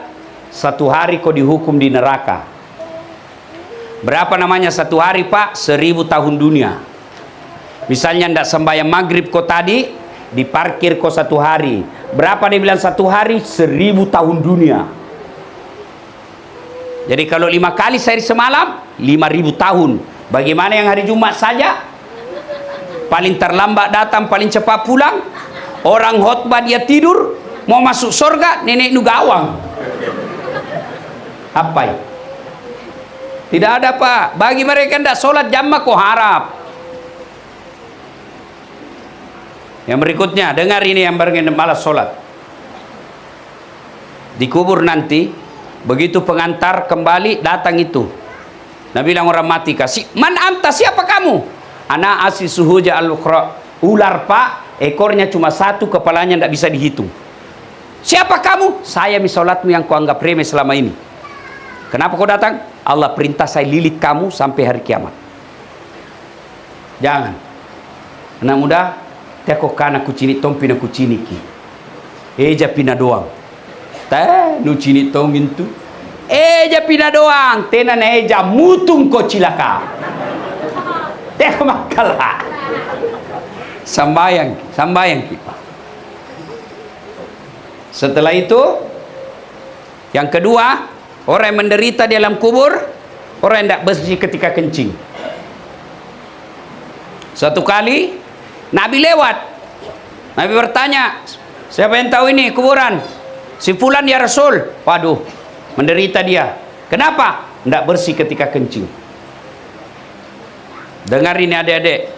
1 hari kau dihukum di neraka. Berapa namanya 1 hari Pak? 1000 tahun dunia. Misalnya ndak sembahyang maghrib kau tadi, diparkir kau 1 hari, Berapa dia bilang satu hari? 1000 tahun dunia. Jadi kalau 5 kali sehari semalam, 5000 tahun. Bagaimana yang hari Jumat saja? Paling terlambat datang, paling cepat pulang. Orang khotbah dia tidur, mau masuk surga, nenek nu gawang. Apa ya? Tidak ada, Pak. Bagi mereka tidak sholat jamaah kok harap. Yang berikutnya, dengar ini yang malas sholat. Dikubur nanti, begitu pengantar kembali, datang itu. Nabi bilang orang mati, kasih, man anta, siapa kamu? Ana asli suhuja al-ukhra. Ular, Pak, ekornya cuma satu, kepalanya tidak bisa dihitung. Siapa kamu? Saya misolatmu yang kau anggap remeh selama ini. Kenapa kau datang? Allah perintah saya lilit kamu sampai hari kiamat. Jangan. Anak muda, teko kana kucini tompi na kucini ki. Eja pina doang. Teh nu cini tongin tu. Eja pina doang. Tena na eja mutung ko cilaka. Teh makala. Sambayang kita. Setelah itu, yang kedua, orang yang menderita di dalam kubur, orang yang tidak bersih ketika kencing. Suatu kali Nabi lewat, Nabi bertanya, siapa yang tahu ini kuburan? Si fulan ya Rasul. Waduh, menderita dia. Kenapa? Tidak bersih ketika kencing. Dengar ini adik-adik,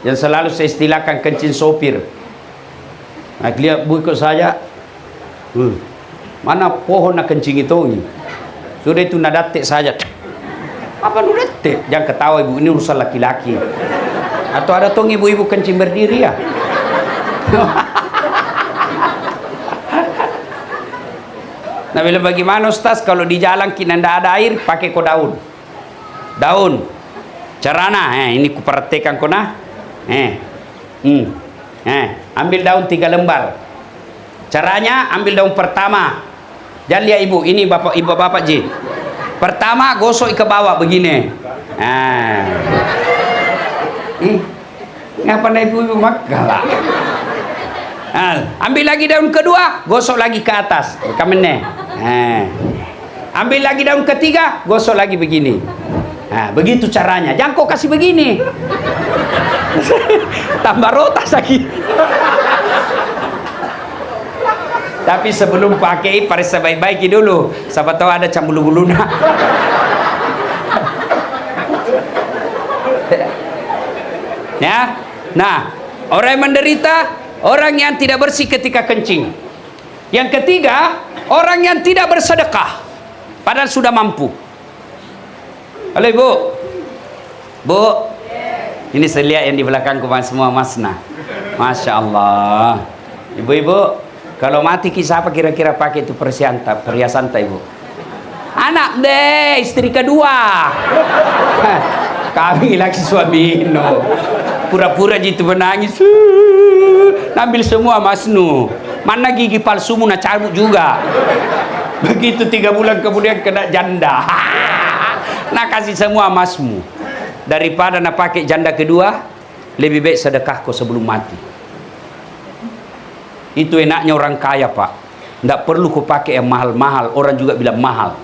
yang selalu saya istilahkan kencing sopir. Nah, lihat buku saya, mana pohon nak kencing itu? Sudah itu nadatek saja. Apa nu detek? Jangan ketawa ibu, ini urusan laki-laki. Atau ada tong ibu-ibu kencing berdiri ya? Nah, bila bagaimana Ustaz kalau di jalan kita tidak ada air, pakai ko daun. Daun. Carana, ini kupraktekkan ko nah. Ambil daun 3 lembar. Caranya ambil daun pertama. Jangan lihat ibu, ini bapak Ji. Pertama gosok ke bawah begini. Ngapa na ibu makala? Ambil lagi daun kedua, gosok lagi ke atas. Kamene. Ambil lagi daun ketiga, gosok lagi begini. Begitu caranya. Jangan kau kasih begini. Tambah rotas lagi. Tapi sebelum pakai, periksa baik-baik dulu. Siapa tahu ada cambulu-buluna. Ya. Nah, orang yang menderita, orang yang tidak bersih ketika kencing. Yang ketiga, orang yang tidak bersedekah padahal sudah mampu. Halo Ibu. Bu. Ini saya lihat yang di belakangku semua masna. Masya Allah. Ibu-ibu, kalau mati kisah apa kira-kira pakai itu perhiasan tak Ibu? Anak deh, istri kedua. Kami lagi suami no. Pura-pura gitu menangis. Ambil semua masnu. Mana gigi palsumu nak cabut juga. Begitu 3 bulan kemudian kena janda. Nak kasih semua masmu. Daripada nak pakai janda kedua, lebih baik sedekah kau sebelum mati. Itu enaknya orang kaya, Pak. Tidak perlu kau pakai yang mahal-mahal. Orang juga bilang mahal.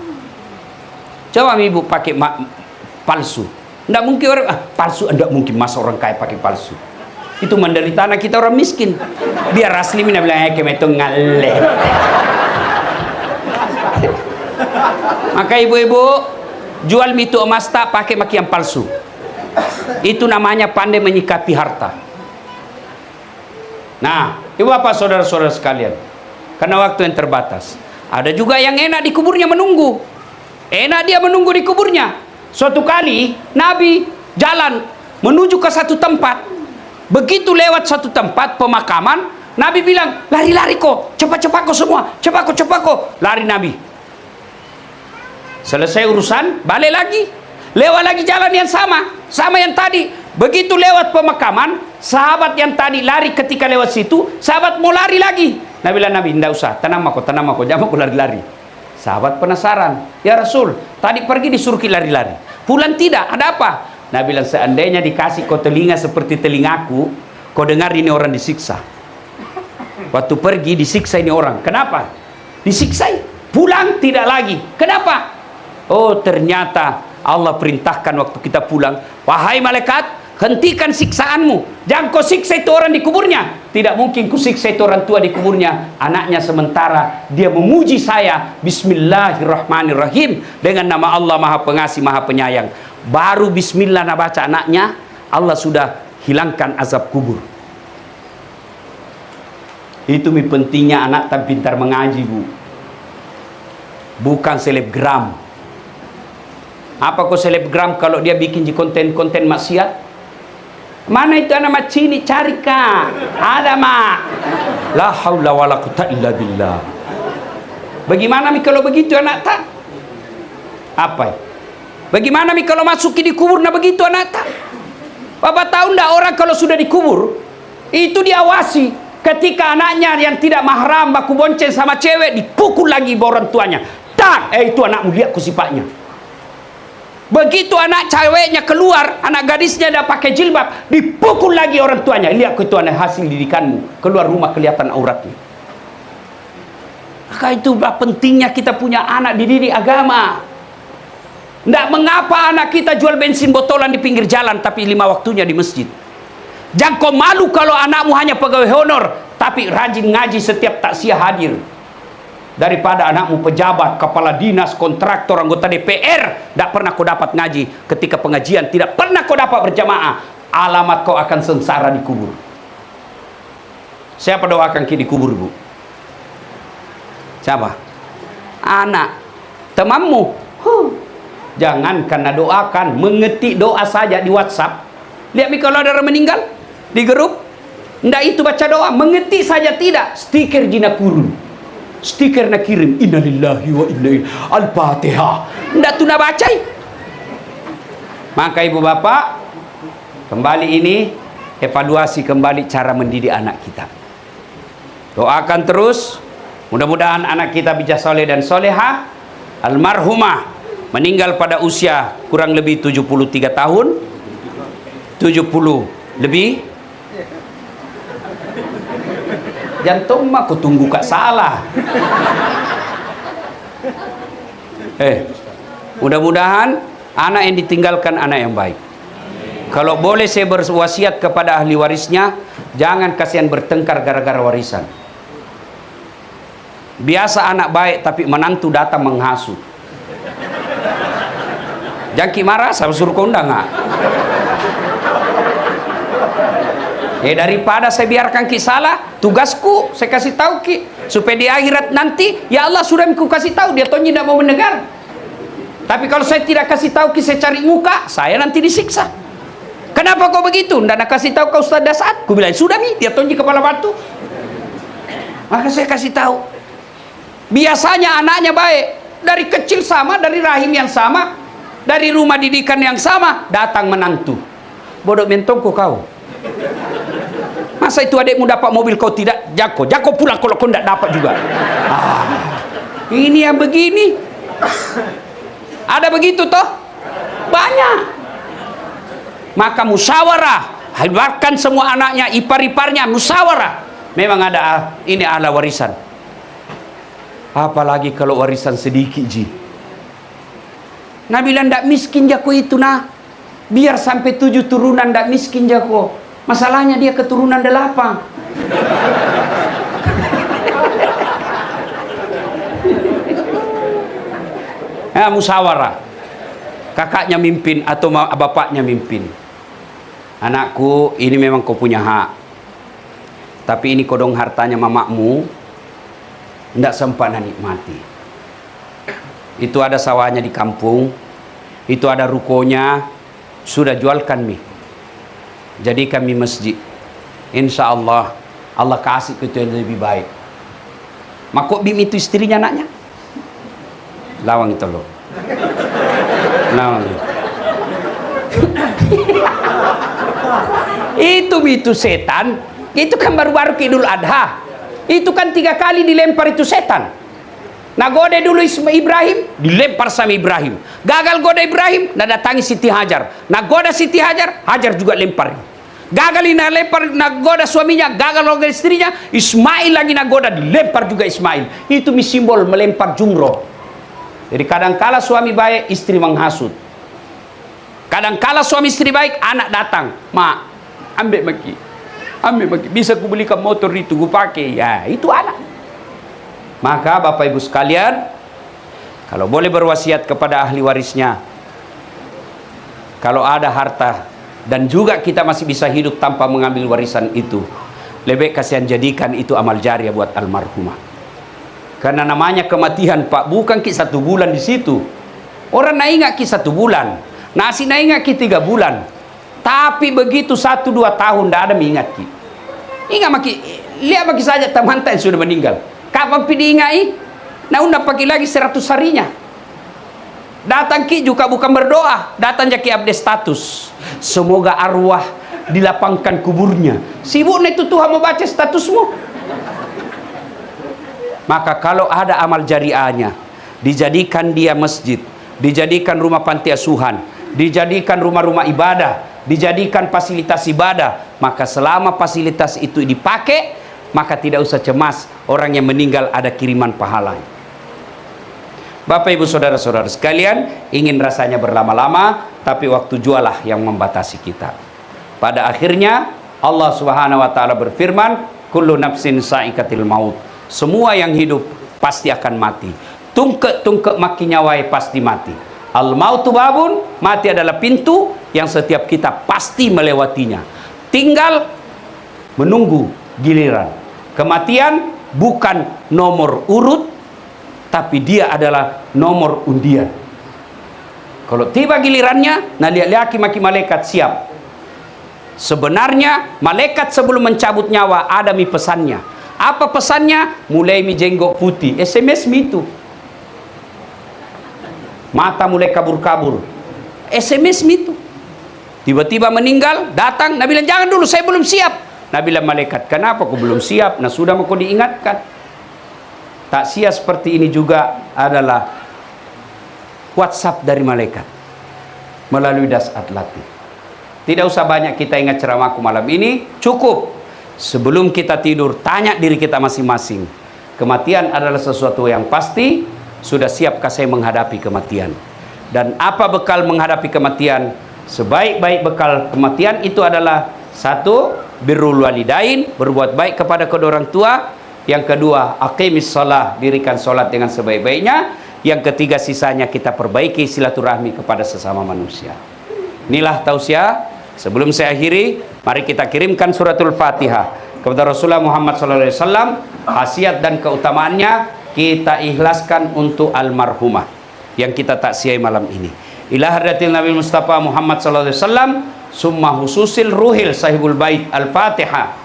Coba ibu pakai palsu. Tidak mungkin orang palsu. Tidak mungkin masa orang kaya pakai palsu. Itu menderita anak kita orang miskin. Biar asli mina bilang kemeto ngale. Maka ibu-ibu jual mitu emas tak pakai maki yang palsu. Itu namanya pandai menyikapi harta. Nah, ibu apa saudara-saudara sekalian, karena waktu yang terbatas, ada juga yang enak di kuburnya menunggu. Enak dia menunggu di kuburnya. Suatu kali Nabi jalan menuju ke satu tempat. Begitu lewat satu tempat pemakaman, Nabi bilang, lari-lari kok, cepat-cepat kok semua, cepat kok. Lari Nabi. Selesai urusan, balik lagi. Lewat lagi jalan yang sama yang tadi. Begitu lewat pemakaman, sahabat yang tadi lari ketika lewat situ, sahabat mau lari lagi. Nabi bilang, Nabi, tidak usah, tenang aku, jangan aku lari-lari. Sahabat penasaran, ya Rasul, tadi pergi disuruh lari-lari, pulang tidak, ada apa? Nabi bilang, seandainya dikasih kau telinga seperti telingaku, kau dengar ini orang disiksa. Waktu pergi disiksa ini orang. Kenapa? Disiksa. Pulang tidak lagi. Kenapa? Oh, ternyata Allah perintahkan waktu kita pulang, wahai malaikat, hentikan siksaanmu. Jangan kau siksa itu orang di kuburnya. Tidak mungkin ku siksa itu orang tua di kuburnya. Anaknya sementara dia memuji saya, Bismillahirrahmanirrahim, dengan nama Allah Maha Pengasih Maha Penyayang. Baru Bismillah nak baca anaknya, Allah sudah hilangkan azab kubur. Itu pentingnya anak tak pintar mengaji, Bu. Bukan selebgram. Apa kok selebgram kalau dia bikin konten-konten maksiat? Mana itu anak mak cini, cari kak. Ada mak. La haula wala quwwata illa billah. Bagaimana mi kalau begitu anak tak? Apa? Bagaimana mi kalau masuki di kubur na begitu anak tak? Bapak tahu ndak orang kalau sudah dikubur itu diawasi. Ketika anaknya yang tidak mahram baku bonceng sama cewek dipukul lagi orang tuanya. Tak, itu anakmu, lihat sifatnya. Begitu anak ceweknya keluar, anak gadisnya dah pakai jilbab, dipukul lagi orang tuanya. Lihat itu anak hasil didikanmu, keluar rumah kelihatan auratnya. Maka itulah pentingnya kita punya anak dididik agama. Tidak mengapa anak kita jual bensin botolan di pinggir jalan, tapi 5 waktunya di masjid. Jangan kau malu kalau anakmu hanya pegawai honor, tapi rajin ngaji setiap takziah hadir. Daripada anakmu pejabat, kepala dinas, kontraktor, anggota DPR, tidak pernah kau dapat ngaji. Ketika pengajian tidak pernah kau dapat berjamaah, alamat kau akan sengsara di kubur. Siapa doakan ki di kubur, Bu? Siapa? Anak temanmu. Jangan karena doakan, mengetik doa saja di WhatsApp. Lihat mi kalau ada orang meninggal di grup, ndak itu baca doa, mengetik saja tidak, stiker jina kurun, stiker nak kirim innalillahi wa inna ilaihi al-fatihah, ndak tu nak baca. Maka ibu bapak, kembali ini evaluasi kembali cara mendidik anak kita. Doakan terus, mudah-mudahan anak kita bisa soleh dan soleha. Almarhumah meninggal pada usia kurang lebih 73 tahun, 70 lebih. Jantung mah aku tunggu kak salah. Mudah-mudahan anak yang ditinggalkan anak yang baik. Kalau boleh saya berwasiat kepada ahli warisnya, jangan kasihan bertengkar gara-gara warisan. Biasa anak baik tapi menantu datang menghasut. Jangan ki marah, saya suruh kau undang nggak? Daripada saya biarkan ki salah, tugasku saya kasih tahu ki supaya di akhirat nanti ya Allah sudah aku kasih tahu, dia tahu tidak mau mendengar. Tapi kalau saya tidak kasih tahu ki, saya cari muka, saya nanti disiksa. Kenapa kau begitu? Ndak nak kasih tahu kau Ustaz Dasat? Ku bilang sudah mi, dia tahu kepala batu. Maka saya kasih tahu. Biasanya anaknya baik, dari kecil sama, dari rahim yang sama, dari rumah didikan yang sama, datang menantu. Bodoh mentongku kau. Masa itu adikmu dapat mobil kau tidak? Jako pulang kalau kau tidak dapat juga. Ini yang begini. Ada begitu toh? Banyak. Maka musyawarah, hadirkan semua anaknya, ipar-iparnya, musyawarah. Memang ada ini ahli warisan. Apalagi kalau warisan sedikit ji. Nabi bilang ndak miskin jako itu nah. Biar sampai 7 turunan ndak miskin jako. Masalahnya dia keturunan 8. Musyawarah. Kakaknya mimpin atau bapaknya mimpin. Anakku, ini memang kau punya hak. Tapi ini kodong hartanya mamakmu, ndak sempat nikmati. Itu ada sawahnya di kampung, itu ada rukonya, sudah jualkan mi. Jadi kami masjid. Insya Allah, Allah kasih ke itu yang lebih baik. Makok bim itu istrinya anaknya. Lawang itu loh. Lawang. Itu setan. Itu kan baru-baru ke Idul Adha. Itu kan 3 kali dilempar itu setan. Nah goda dulu Ibrahim, dilempar sama Ibrahim. Gagal goda Ibrahim, nah datangi Siti Hajar. Nah goda Siti Hajar, Hajar juga lempar. Gagal ini lempar, nagoda suaminya, gagal oleh istrinya. Ismail lagi nagoda, dilempar juga Ismail. Itu simbol melempar jumroh. Jadi kadangkala suami baik, istri menghasut. Kadangkala suami istri baik, anak datang, "Ma, ambil maki, bisa ku belikan motor itu, ku pakai." Ya, itu anak. Maka Bapak Ibu sekalian, kalau boleh berwasiat kepada ahli warisnya, kalau ada harta dan juga kita masih bisa hidup tanpa mengambil warisan itu, lebih kasihan jadikan itu amal jariah buat almarhumah. Karena namanya kematian, Pak, bukan ki 1 bulan di situ. Orang nak ingat ki 1 bulan, nasi nak ingat ki 3 bulan. Tapi begitu 1-2 tahun tidak ada mengingat ki. Ingat maki, lihat maki saja teman yang sudah meninggal. Kapan pi diingai? Nah, undang pagi lagi 100 harinya. Datang ki juga bukan berdoa, datang jaki update status. Semoga arwah dilapangkan kuburnya. Sibuk itu Tuhan mau baca statusmu. Maka kalau ada amal jariahnya, dijadikan dia masjid, dijadikan rumah panti asuhan, dijadikan rumah-rumah ibadah, dijadikan fasilitas ibadah, maka selama fasilitas itu dipakai, maka tidak usah cemas orang yang meninggal ada kiriman pahala. Bapak Ibu saudara-saudara sekalian, ingin rasanya berlama-lama, tapi waktu jualah yang membatasi kita. Pada akhirnya Allah Subhanahu wa taala berfirman, kullu nafsin sa'iqatil maut. Semua yang hidup pasti akan mati. Tungke maki nyawai pasti mati. Al mautu babun, mati adalah pintu yang setiap kita pasti melewatinya. Tinggal menunggu giliran. Kematian bukan nomor urut, tapi dia adalah nomor undian. Kalau tiba gilirannya, nah lihat maki malaikat siap. Sebenarnya malaikat sebelum mencabut nyawa ada pesannya. Apa pesannya? Mulai jenggot putih. SMS itu. Mata mulai kabur-kabur. SMS itu. Tiba-tiba meninggal, datang, Nabi bilang, "Jangan dulu, saya belum siap." Nabi bilang, "Malaikat, kenapa kau belum siap? Nah, sudah mau kau diingatkan." Takziah seperti ini juga adalah WhatsApp dari malaikat melalui Dasat Latif. Tidak usah banyak kita ingat ceramahku malam ini, cukup sebelum kita tidur tanya diri kita masing-masing, kematian adalah sesuatu yang pasti. Sudah siapkah saya menghadapi kematian? Dan apa bekal menghadapi kematian? Sebaik-baik bekal kematian itu adalah 1, birrul walidain, berbuat baik kepada kedua orang tua. Yang kedua, aqimis shalah, dirikan sholat dengan sebaik-baiknya. Yang ketiga, sisanya kita perbaiki silaturahmi kepada sesama manusia. Inilah tausiah. Sebelum saya akhiri, mari kita kirimkan suratul Fatihah kepada Rasulullah Muhammad SAW. Khasiat dan keutamaannya kita ikhlaskan untuk almarhumah yang kita taksiai malam ini. Ila hadratil Nabi Mustafa Muhammad SAW, summa hususil ruhil sahibul bait al-Fatihah.